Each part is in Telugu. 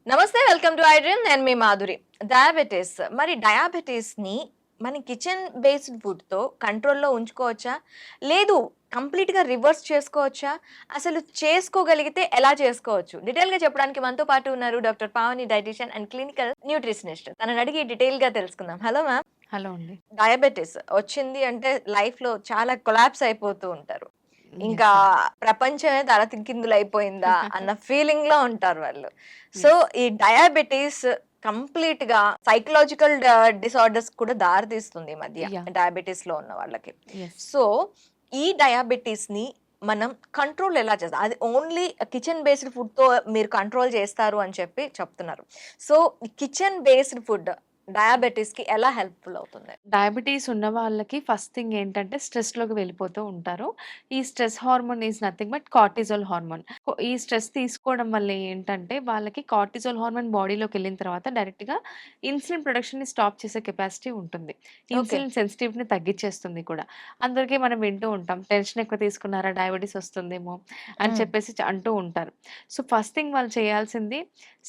నమస్తే, వెల్కమ్ టు ఐడ్రీమ్. నేను మీ మాధురి. డయాబెటిస్, మరి డయాబెటిస్ని మన కిచెన్ బేస్డ్ ఫుడ్తో కంట్రోల్లో ఉంచుకోవచ్చా, లేదు కంప్లీట్గా రివర్స్ చేసుకోవచ్చా, అసలు చేసుకోగలిగితే ఎలా చేసుకోవచ్చు? డీటెయిల్గా చెప్పడానికి మనతో పాటు ఉన్నారు doctor Pavani, dietitian and clinical nutritionist. తనని అడిగి డీటెయిల్గా తెలుసుకుందాం. Hello ma'am. హలో అండి. డయాబెటిస్ వచ్చింది అంటే లైఫ్లో చాలా కొలాప్స్ అయిపోతూ ఉంటారు. ఇంకా యెస్ అండి. ప్రపంచమే తలకిందులైపోయిందా అన్న ఫీలింగ్‌లో ఉంటారు వాళ్ళు. So, yes. ఈ డయాబెటిస్ కంప్లీట్‌గా సైకలాజికల్ డిసార్డర్స్ కూడా దారితీస్తుంది ఈ మధ్య యాహ్! డయాబెటిస్‌లో ఉన్న వాళ్ళకి. యెస్. సో, ఈ డయాబెటిస్‌ని మనం కంట్రోల్ ఎలా చేస్తాం? అది ఓన్లీ కిచెన్ బేస్డ్ ఫుడ్‌తో మీరు కంట్రోల్ చేస్తారు అని చెప్పి చెప్తున్నారు. సో, కిచెన్ బేస్డ్ ఫుడ్ డయాబెటిస్‌కి ఎలా హెల్ప్‌ఫుల్ అవుతుంది? డయాబెటీస్ ఉన్న వాళ్ళకి ఫస్ట్ థింగ్ ఏంటంటే స్ట్రెస్‌లోకి వెళ్ళిపోతూ ఉంటారు. ఈ stress hormone is nothing but cortisol hormone. ఈ స్ట్రెస్ తీసుకోవడం వల్ల ఏంటంటే వాళ్ళకి కార్టిజోల్ హార్మోన్ బాడీలోకెళ్ళిన తర్వాత డైరెక్ట్‌గా ఇన్సులిన్ ప్రొడక్షన్‌ని స్టాప్ చేసే కెపాసిటీ ఉంటుంది. ఓకే. ఇన్సులిన్ సెన్సిటివిటీని తగ్గిచ్చేస్తుంది కూడా. అందరికీ మనం వింటూ ఉంటాం. టెన్షన్ ఎక్కువ తీసుకున్నారా డయాబెటీస్ వస్తుందేమో అని హ్మ్. చెప్పేసి అంటూ ఉంటారు. సో, ఫస్ట్ థింగ్ వాళ్ళు చేయాల్సింది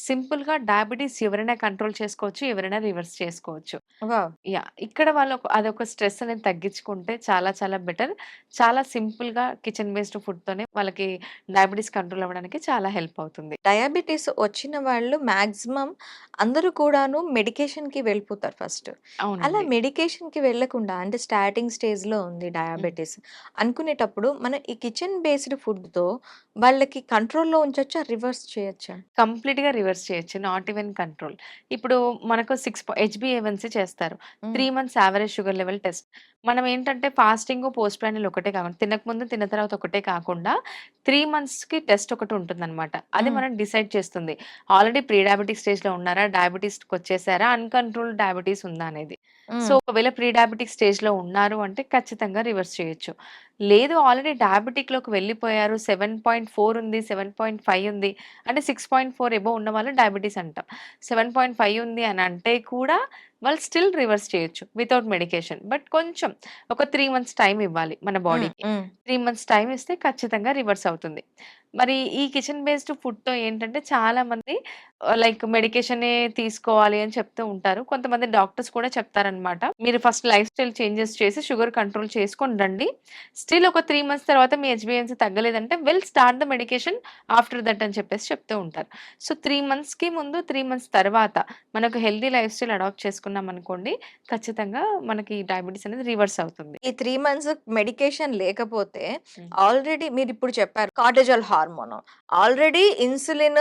సింపుల్‌గా డయాబెటీస్ ఎవరైనా కంట్రోల్ చేసుకోవచ్చు. ఎవరైనా రివర్స్ చేసుకోవచ్చు. వావ్! ఇక్కడ వాళ్ళు అదొక స్ట్రెస్ అనేది తగ్గించుకుంటే చాలా చాలా బెటర్. చాలా సింపుల్‌గా కిచెన్ బేస్డ్ ఫుడ్‌తోనే వాళ్ళకి డయాబెటీస్ కంట్రోల్ అవ్వడానికి చాలా హెల్ప్ అవుతుంది. డయాబెటిస్ వచ్చిన వాళ్ళు మాక్సిమం అందరూ కూడాను మెడికేషన్‌కి వెళ్ళిపోతారు ఫస్ట్. అలా అవునండి. మెడికేషన్‌కి వెళ్ళకుండా అంటే స్టార్టింగ్ స్టేజ్‌లో ఉంది హ్మ్. డయాబెటిస్ అనుకునేటప్పుడు మనం ఈ కిచెన్ బేస్డ్ ఫుడ్‌తో వాళ్ళకి కంట్రోల్‌లో ఉంచొచ్చా? రివర్స్ చేయొచ్చా? కంప్లీట్‌గా రివర్స్ చేయొచ్చు. Not even control. ఇప్పుడు మనకు హెచ్‌బీఏవన్సీ చేస్తారు. హ్మ్. 3 months average sugar level test. మనం ఏంటంటే ఫాస్టింగ్, పోస్ట్ ప్రాండిల్ ఒకటే కాకుండా తినకముందు, తిన్న తర్వాత ఒకటే కాకుండా 3 మంత్స్‌కి టెస్ట్ ఒకటి ఉంటుందన్నమాట. అది హ్మ్. మనం డిసైడ్ చేస్తుంది. ఆల్రెడీ ప్రీ డయాబెటిక్ స్టేజ్‌లో ఉన్నారా? డయాబెటిస్‌కొచ్చేసారా? అన్‌కంట్రోల్డ్ డయాబెటీస్ ఉందా అనేది. సో, హ్మ్. ఒకవేళ ప్రీ డయాబెటిక్ స్టేజ్‌లో ఉన్నారు అంటే ఖచ్చితంగా రివర్స్ చేయొచ్చు. లేదు ఆల్రెడీ డయాబెటిక్‌లోకి వెళ్ళిపోయారు. 7.4 ఉంది, 7.5 ఉంది అంటే 6.4 అబోవ్ ఉన్న వాళ్ళు డయాబెటీస్ అంటాం. 7.5 ఉంది అని అంటే కూడా వాళ్ళు స్టిల్ రివర్స్ చేయొచ్చు వితౌట్ మెడికేషన్. బట్ కొంచెం ఒక 3 మంత్స్ టైమ్ ఇవ్వాలి మన హ్మ్. బాడీకి. హ్మ్. 3 మంత్స్ టైమ్ ఇస్తే ఖచ్చితంగా రివర్స్ అవుతుంది. మరి ఈ కిచెన్ బేస్డ్ ఫుడ్‌తో ఏంటంటే చాలామంది లైక్ మెడికేషనే తీసుకోవాలి అని చెప్తూ ఉంటారు. కొంతమంది డాక్టర్స్ కూడా చెప్తారనమాట. మీరు ఫస్ట్ లైఫ్ స్టైల్ చేంజెస్ చేసి షుగర్ కంట్రోల్ చేసుకొని రండి. స్టిల్ ఒక 3 మంత్స్ తర్వాత మీ హెచ్‌బీఎవన్సీ తగ్గలేదంటే start the medication after that అని చెప్పేసి చెప్తూ ఉంటారు. సో, 3 మంత్స్‌కి ముందు, 3 మంత్స్ తర్వాత మనకు హెల్తీ లైఫ్ స్టైల్ అడాప్ట్ చేసుకున్నామనుకోండి, ఖచ్చితంగా మనకి డయాబెటీస్ అనేది రివర్స్ అవుతుంది. ఈ 3 మంత్స్ మెడికేషన్ లేకపోతే హ్మ్. ఆల్రెడీ మీరిప్పుడు చెప్పారు కార్టిజోల్ హార్మోన్. ఆల్రెడీ ఇన్సులిన్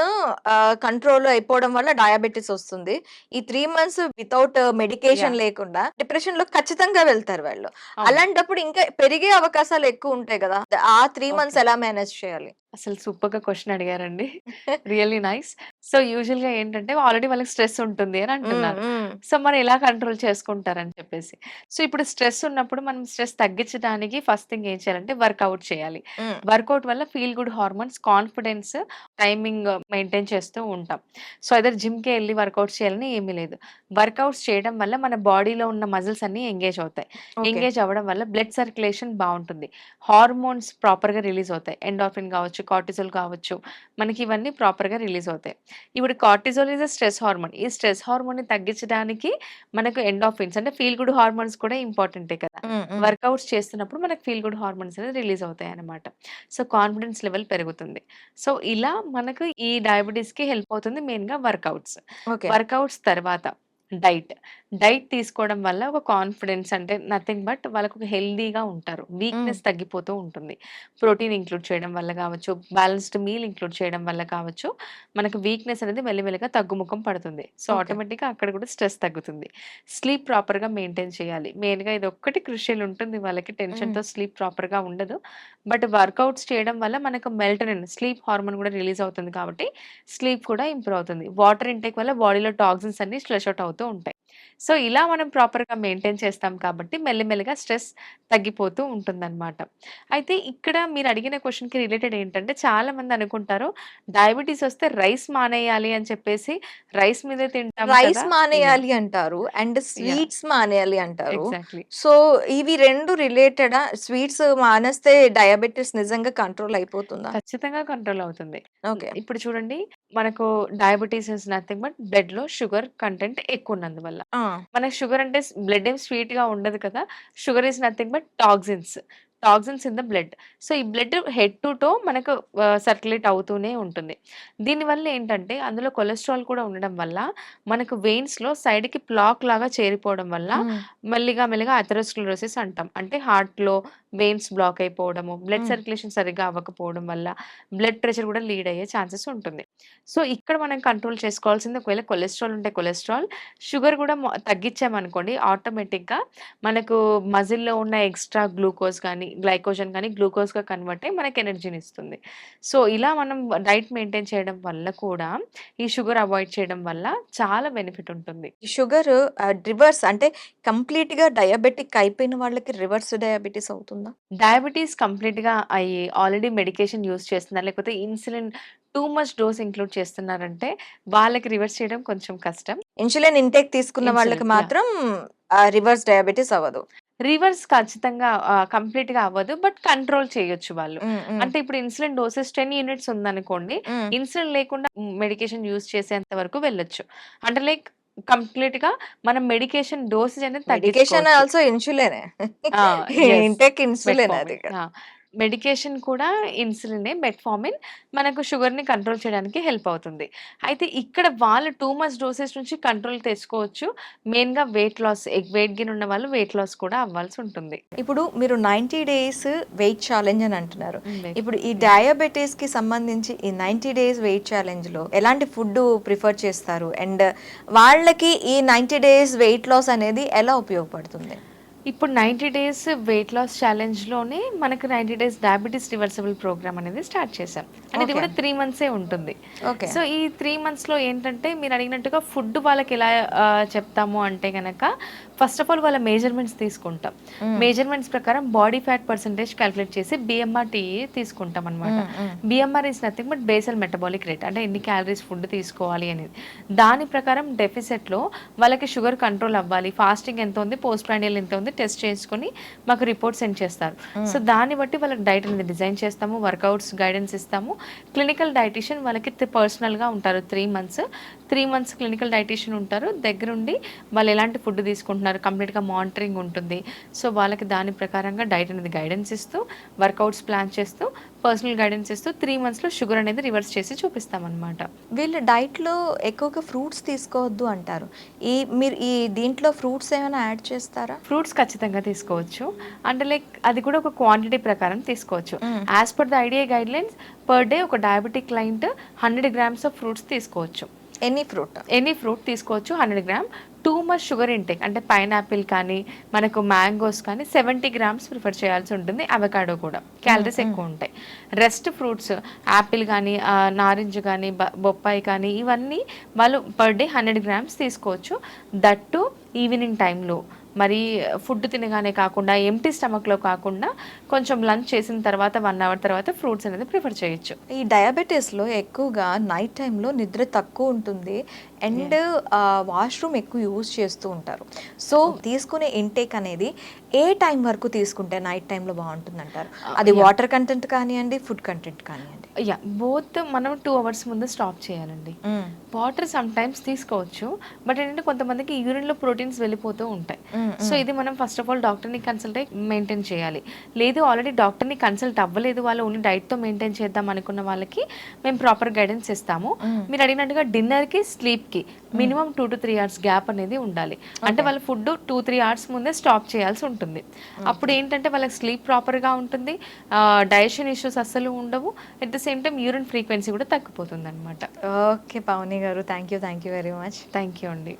కంట్రోల్‌లో అయిపోవడం వల్ల డయాబెటిస్ వస్తుంది. ఈ 3 మంత్స్ వితౌట్ మెడికేషన్ యాహ్! లేకుండా డిప్రెషన్‌లోకి ఖచ్చితంగా వెళ్తారు వాళ్ళు. అవును. అలాంటప్పుడు ఇంకా పెరిగే అవకాశాలు ఎక్కువుంటాయి గదా! ఆ 3 ఓకే. మంత్స్ ఎలా మేనేజ్ చేయాలి? అసలు సూపర్‌గా క్వెషన్ అడిగారండి. Really nice. సో, యూజువల్‌గా ఏంటంటే ఆల్రెడీ వాళ్ళకి స్ట్రెస్ ఉంటుంది అని హ్మ్. అంటున్నారు. హ్మ్. సో, మరి ఎలా కంట్రోల్ చేసుకుంటారని చెప్పేసి. సో, ఇప్పుడు స్ట్రెస్ ఉన్నప్పుడు మనం స్ట్రెస్ తగ్గించడానికి ఫస్ట్ థింగ్ ఏం చేయాలంటే వర్కౌట్ చేయాలి. హ్మ్. వర్కౌట్ వల్ల feel good hormones, confidence, timing maintain చేస్తూ ఉంటాం. సో, ఐదర్ జిమ్‌కే ఎళ్లి వర్కౌట్స్ చేయాలని ఏమీ లేదు. వర్కౌట్స్ చేయడం వల్ల మన బాడీలో ఉన్న మజిల్స్ అన్నీ ఎంగేజ్ అవుతాయి. ఓకే. ఎంగేజ్ అవ్వడం వల్ల బ్లడ్ సర్క్యులేషన్ బావుంటుంది. హార్మోన్స్ ప్రాపర్‌గా రిలీజ్ అవుతాయి. ఎండార్ఫిన్ కావచ్చు, కార్టిసోల్ కావచ్చు. మనకి ఇవన్నీ ప్రాపర్‌గా రిలీజ్ అవుతాయి. ఇప్పుడు cortisol is a stress hormone. ఈ స్ట్రెస్ హార్మోన్‌ని తగ్గించడానికి మనకు ఎండార్ఫిన్స్ అంటే ఫీల్ గుడ్ హార్మోన్స్ కూడా ఇంపార్టెంటే కదా! హ్మ్. హ్మ్. వర్కౌట్స్ చేస్తున్నప్పుడు మనకు ఫీల్ గుడ్ హార్మోన్స్ అనేది రిలీజ్ అవుతాయన్నమాట. సో, కాన్ఫిడెన్స్ లెవెల్ పెరుగుతుంది. సో, ఇలా మనకు ఈ డయాబెటిస్‌కి హెల్ప్ అవుతుంది మెయిన్‌గా వర్కౌట్స్. ఓకే. వర్కౌట్స్ తర్వాత డైట్. డైట్ తీసుకోవడం వల్ల ఒక కాన్ఫిడెన్స్ అంటే నథింగ్ బట్ వాళ్ళకొక హెల్తీగా ఉంటారు. హ్మ్. వీక్‌నెస్ తగ్గిపోతూ ఉంటుంది. ప్రోటీన్ ఇంక్లూడ్ చేయడం వల్ల కావచ్చు, బ్యాలెన్స్‌డ్ మీల్ ఇంక్లూడ్ చేయడం వల్ల కావచ్చు, మనకు వీక్‌నెస్ అనేది మెల్లిమెల్లిగా తగ్గుముఖం పడుతుంది. So, okay. ఆటోమేటిక్‌గా అక్కడ కూడా స్ట్రెస్ తగ్గుతుంది. స్లీప్ ప్రాపర్‌గా మెయింటైన్ చేయాలి. మెయిన్‌గా ఇదొక్కటి క్రూషియల్ ఉంటుంది వాళ్ళకి హ్మ్. టెన్షన్‌తో స్లీప్ ప్రాపర్‌గా ఉండదు. బట్ వర్కౌట్స్ చేయడం వల్ల మనకు మెలటోనిన్ స్లీప్ హార్మోన్ కూడా రిలీజ్ అవుతుంది కాబట్టి, స్లీప్ కూడా ఇంప్రూవ్ అవుతుంది. వాటర్ ఇంటేక్ వల్ల బాడీలో టాక్సిన్స్ అన్నీ ఫ్లష్ ఔట్ అవుతూ ఉంటాయి. సో, ఇలా మనం ప్రాపర్‌గా మెయింటైన్ చేస్తాం కాబట్టి మెల్లిమెల్లిగా స్ట్రెస్ తగ్గిపోతూ ఉంటుందన్నమాట. అయితే ఇక్కడ మీరడిగిన క్వెషన్‌కి రిలేటెడ్ ఏంటంటే చాలామంది అనుకుంటారు డయాబెటిస్ వస్తే రైస్ మానేయాలి అని చెప్పేసి రైస్ మీదే తింటాం రైస్ కదా! యాహ్! మానేయాలి అంటారు. And yeah! స్వీట్స్ మానేయాలి అంటారు. ఎగ్జాక్ట్‌లీ. సో, ఇవి 2 రిలేటెడా? స్వీట్స్ మానేస్తే డయాబెటిస్ నిజంగా కంట్రోల్ అయిపోతుందా? ఖచ్చితంగా కంట్రోల్ అవుతుంది. ఓకే. ఇప్పుడు చూడండి మనకు డయాబెటీస్ ఇస్ నథింగ్ బట్ బ్లడ్‌లో షుగర్ కంటెంట్ ఎక్కువున్నందువల్ల. ఆ! మనకు షుగర్ అంటే బ్లడ్ ఏం స్వీట్‌గా ఉండదు కదా! Sugar is nothing but toxins. Toxins in the blood. So, ఈ బ్లడ్ హెడ్ టు టో మనకు సర్క్యులేట్ అవుతూనే ఉంటుంది. దీనివల్ల ఏంటంటే అందులో కొలెస్ట్రాల్ కూడా ఉండడం వల్ల మనకు వెయిన్స్‌లో సైడ్‌కి ప్లాక్ లాగా చేరిపోవడం వల్ల హ్మ్. మెల్లిగా అథెరోస్క్లెరోసిస్ అంటాం. అంటే హార్ట్‌లో వెయిన్స్ బ్లాక్ అయిపోవడము, బ్లడ్ హ్మ్. సర్క్యులేషన్ సరిగ్గా అవ్వకపోవడం వల్ల బ్లడ్ ప్రెషర్ కూడా లీడ్ అయ్యే ఛాన్సెస్ ఉంటుంది. సో, ఇక్కడ మనం కంట్రోల్ చేసుకోవాల్సింది ఒకవేళ కొలెస్ట్రాల్ ఉంటే కొలెస్ట్రాల్, షుగర్ కూడా తగ్గించామనుకోండి ఆటోమేటిక్‌గా మనకు మజిల్‌లో ఉన్న ఎక్స్‌ట్రా గ్లూకోజ్ గానీ, గ్లైకోజన్ గానీ గ్లూకోజ్‌గా కన్వర్ట్ అయ్యి మనకి ఎనర్జీనిస్తుంది. సో, ఇలా మనం డైట్ మెయింటైన్ చేయడం వల్ల కూడా ఈ షుగర్ అవాయిడ్ చేయడం వల్ల చాలా బెనిఫిట్ ఉంటుంది. షుగరు రివర్స్ అంటే కంప్లీట్‌గా డయాబెటిక్ అయిపోయిన వాళ్ళకి రివర్స్ డయాబెటిస్ అవుతుందా? డయాబెటీస్ కంప్లీట్‌గా అయ్యి ఆల్రెడీ మెడికేషన్ యూజ్ చేస్తున్నారు. లేకపోతే insulin too much dose include చేస్తున్నారంటే వాళ్ళకి రివర్స్ చేయడం కొంచెం కష్టం. ఇన్సులిన్ ఇంటేక్ తీసుకున్న వాళ్ళకి ఇన్సులిన్ యాహ్! మాత్రం రివర్స్ డయాబెటిస్ అవ్వదు. రివర్స్ ఖచ్చితంగా కంప్లీట్‌గా అవ్వదు. బట్ కంట్రోల్ చేయొచ్చు వాళ్ళు. హ్మ్. హ్మ్. అంటే ఇప్పుడు ఇన్సులిన్ డోసెస్ 10 యూనిట్స్ ఉందనుకోండి. హ్మ్. ఇన్సులిన్ లేకుండా మెడికేషన్ యూజ్ చేసేంత వరకు వెళ్ళొచ్చు. అంటే లైక్ కంప్లీట్‌గా మనం మెడికేషన్ డోసేజ్ అనేది మెడికేషన్ తగ్గించుకోవచ్చు. ఆల్సో ఇన్సులినే. ఆ! యెస్. ఇంటేక్ ఇన్సులిన్ అది. మెట్ఫార్మిన్. ఆ! మెడికేషన్ కూడా ఇన్సులినే. మెట్ఫార్మిన్ మనకు షుగర్‌ని కంట్రోల్ చేయడానికి హెల్ప్ అవుతుంది. అయితే ఇక్కడ వాళ్ళు టూ మచ్ డోసేజ్ నుంచి కంట్రోల్ తెచ్చుకోవచ్చు. మెయిన్‌గా వెయిట్ లాస్ వెయిట్ గెయిన్ ఉన్న వాళ్ళు వెయిట్ లాస్ కూడా అవ్వాల్సుంటుంది. ఇప్పుడు మీరు 90 డేస్ వెయిట్ ఛాలెంజ్ అని అంటున్నారు. వెయిట్ ఇప్పుడు ఈ యాహ్! డయాబెటిస్‌కి సంబంధించి ఈ 90 డేస్ వెయిట్ ఛాలెంజ్‌లో ఎలాంటి ఫుడ్ ప్రిఫర్ చేస్తారు? అండ్ వాళ్ళకి ఈ 90 డేస్ వెయిట్ లాస్ అనేది ఎలా ఉపయోగపడుతుంది? ఇప్పుడు 90 డేస్ వెయిట్ లాస్ ఛాలెంజ్‌లోనే మనకు 90 డేస్ డయాబెటిస్ రివర్సిబుల్ ప్రోగ్రామ్ అనేది స్టార్ట్ చేశాం. అండ్ ఇది ఓకే. కూడా 3 మంత్సే ఉంటుంది. ఓకే. సో, ఈ 3 మంత్స్‌లో ఏంటంటే మీరు అడిగినట్టుగా ఫుడ్ వాళ్ళకి ఎలా చెప్తాము అంటే గనక ఫస్ట్ ఆఫ్ ఆల్ వాళ్ళ మెజర్‌మెంట్స్ తీసుకుంటాం. హ్మ్. మెజర్‌మెంట్స్ ప్రకారం బాడీ ఫ్యాట్ పర్సెంటేజ్ కాలిక్యులేట్ చేసి BMR-TE తీసుకుంటామనమాట. హ్మ్. హ్మ్. BMR is nothing but basal metabolic rate. అంటే ఎన్ని క్యాలరీస్ ఫుడ్ తీసుకోవాలి అనేది. దాని ప్రకారం డెఫిసిట్‌లో వాళ్ళకి షుగర్ కంట్రోల్ అవ్వాలి. ఫాస్టింగ్ ఎంత ఉంది, పోస్ట్ ప్రాండియల్ ఎంత ఉంది టెస్ట్ చేసుకొని మాకు రిపోర్ట్ సెండ్ చేస్తారు. సో, దాన్ని బట్టి వాళ్ళకి డైట్ అనేది డిజైన్ చేస్తాము. వర్కౌట్స్ గైడెన్స్ ఇస్తాము. క్లినికల్ డైటీషియన్ వాళ్ళకి పర్సనల్‌గా ఉంటారు 3 మంత్స్. 3 మంత్స్ క్లినికల్ డైటీషియన్ ఉంటారు. దగ్గరుండి వాళ్ళు ఎలాంటి ఫుడ్ తీసుకుంటున్నారు కంప్లీట్‌గా మానిటరింగ్ ఉంటుంది. సో, వాళ్ళకి దాని ప్రకారంగా డైట్ అనేది గైడెన్స్ ఇస్తూ, వర్కౌట్స్ ప్లాన్ చేస్తూ, పర్సనల్ గైడెన్స్ ఇస్తూ 3 మంత్స్‌లో షుగర్ అనేది రివర్స్ చేసి చూపిస్తామనమాట. వీళ్ళు డైట్‌లో ఎక్కువగా ఫ్రూట్స్ తీసుకోవద్దు అంటారు. మీరు ఈ దీంట్లో ఫ్రూట్స్ ఏమైనా యాడ్ చేస్తారా? ఫ్రూట్స్ ఖచ్చితంగా తీసుకోవచ్చు. అంటే లైక్ అది కూడా ఒక క్వాంటిటీ ప్రకారం తీసుకోవచ్చు. Hmm. As per the idea guidelines per day ఒక diabetic client 100 grams of fruits తీసుకోవచ్చు. Any fruit. ఎనీ ఫ్రూట్ తీసుకోవచ్చు 100 gram. Too much sugar intake అంటే పైనాపిల్ కానీ, మనకు మ్యాంగోస్ కానీ 70 గ్రామ్స్ ప్రిఫర్ చేయాల్సి ఉంటుంది. అవకాడో కూడా క్యాలరీస్ ఎక్కువ ఉంటాయి. రెస్ట్ ఫ్రూట్స్ యాపిల్ కానీ, నారింజ కానీ, బొప్పాయి కానీ ఇవన్నీ వాళ్ళు పర్ డే 100 గ్రామ్స్ తీసుకోవచ్చు. దట్ టు ఈవినింగ్ టైంలో. మరి ఫుడ్ తినగానే కాకుండా ఎంప్టీ స్టమక్‌లో కాకుండా కొంచెం లంచ్ చేసిన తర్వాత 1 అవర్ తర్వాత ఫ్రూట్స్ అనేది ప్రిఫర్ చేయొచ్చు. ఈ డయాబెటిస్‌లో ఎక్కువగా నైట్ టైమ్‌లో నిద్ర తక్కువ ఉంటుంది. అండ్ వాష్‌రూమ్ ఎక్కువ యూజ్ చేస్తూ ఉంటారు. సో, తీసుకునే ఇంటేక్ అనేది ఏ టైం వరకు తీసుకుంటే నైట్ టైమ్‌లో బావుంటుందంటారు? అది యాహ్! వాటర్ కంటెంట్ కానియండి, ఫుడ్ కంటెంట్ కానియండి. యాహ్! బోత్ మనం 2 అవర్స్ ముందు స్టాప్ చేయాలండి. హ్మ్. వాటర్ సమ్‌టైమ్స్ తీసుకోవచ్చు. బట్ ఏంటంటే కొంతమందికి యూరిన్‌లో ప్రోటీన్స్ వెళ్ళిపోతూ ఉంటాయి. హ్మ్. సో, హ్మ్. ఇది మనం ఫస్ట్ ఆఫ్ ఆల్ డాక్టర్‌ని కన్సల్ట్ అయ్యి మెయింటైన్ చేయాలి. లేదు ఆల్రెడీ డాక్టర్‌ని కన్సల్ట్ అవ్వలేదు వాళ్ళు ఓన్లీ డైట్‌తో మెయింటైన్ చేద్దాం అనుకున్న వాళ్ళకి మేము ప్రాపర్ గైడెన్స్ ఇస్తాము. హ్మ్. మీరు అడిగినట్టుగా డిన్నర్‌కి, స్లీప్‌కి మినిమమ్ 2-3 అవర్స్ గ్యాప్ అనేది ఉండాలి. అంటే ఓకే. వాళ్ళ ఫుడ్ 2-3 అవర్స్ ముందే స్టాప్ చేయాల్సి ఉంటుంది. అప్పుడు ఏంటంటే వాళ్ళకి స్లీప్ ప్రాపర్‌గా ఉంటుంది. డైజెషన్ ఇష్యూస్ అస్సలు ఉండవు. At the same time urine frequency కూడా తగ్గిపోతుందనమాట. ఓకే. పావని గారు. Thank you very much. Thank you అండి.